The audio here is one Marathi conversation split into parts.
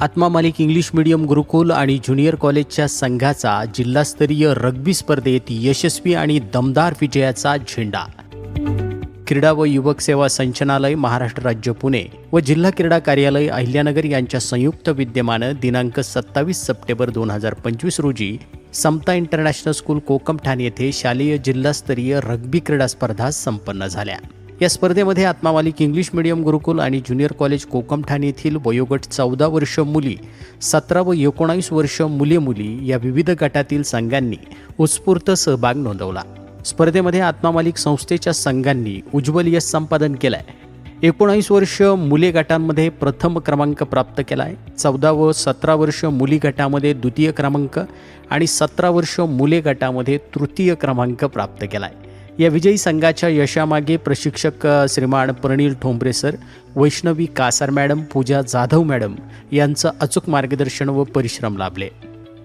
आत्मा मालिक इंग्लिश मीडियम गुरुकुल आणि ज्युनियर कॉलेजच्या संघाचा जिल्हास्तरीय रग्बी स्पर्धेत यशस्वी आणि दमदार विजयाचा झेंडा। क्रीडा व युवक सेवा संचालनालय महाराष्ट्र राज्य पुणे व जिल्हा क्रीडा कार्यालय अहिल्यानगर यांच्या संयुक्त विद्यमानं दिनांक 27 सप्टेंबर 2025 रोजी समता इंटरनॅशनल स्कूल कोकम ठाणे येथे शालेय जिल्हास्तरीय रग्बी क्रीडा स्पर्धा संपन्न झाल्या। या स्पर्धेमध्ये आत्मा मालिक इंग्लिश मीडियम गुरुकुल आणि ज्युनियर कॉलेज कोकम ठाणे येथील वयोगट 14 वर्ष मुली, 17 व 19 वर्ष मुले-मुली या विविध गटातील संघांनी उत्स्फूर्त सहभाग नोंदवला। स्पर्धेमध्ये आत्मा मालिक संस्थेच्या संघांनी उज्ज्वल यश संपादन केलंय। 19 वर्ष मुले गटांमध्ये प्रथम क्रमांक प्राप्त केलाय, 14 व 17 वर्ष मुली गटामध्ये द्वितीय क्रमांक आणि 17 वर्ष मुले गटामध्ये तृतीय क्रमांक प्राप्त केलाय। या विजयी संघाच्या यशामागे प्रशिक्षक श्रीमान प्रणील ठोंबरे सर, वैष्णवी कासार मॅडम, पूजा जाधव मॅडम यांचं अचूक मार्गदर्शन व परिश्रम लाभले।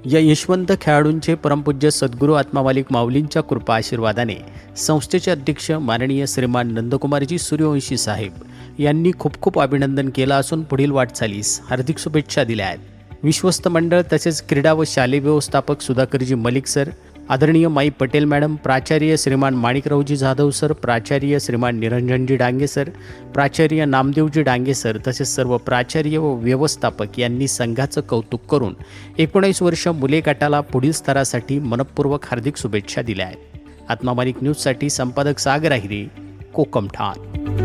या यशवंत खेळाडूंचे परमपूज्य सद्गुरू आत्मा मालिक माऊलींच्या कृपा आशीर्वादाने संस्थेचे अध्यक्ष माननीय श्रीमान नंदकुमारजी सूर्यवंशी साहेब यांनी खूप खूप अभिनंदन केलं असून पुढील वाटचालीस हार्दिक शुभेच्छा दिल्या आहेत। विश्वस्त मंडळ तसेच क्रीडा व शालेय व्यवस्थापक सुधाकरजी मलिक सर, आदरणीय माई पटेल मॅडम, प्राचार्य श्रीमान माणिकरावजी जाधव सर, प्राचार्य श्रीमान निरंजनजी डांगे सर, प्राचार्य नामदेवजी डांगे सर तसेच सर्व प्राचार्य व व्यवस्थापक यांनी संघाचं कौतुक करून 19 वर्ष मुले गटाला पुढील स्तरासाठी मनपूर्वक हार्दिक शुभेच्छा दिल्या आहेत। आत्मा मालिक न्यूजसाठी संपादक सागर आहिरे, कोकम ठाणे।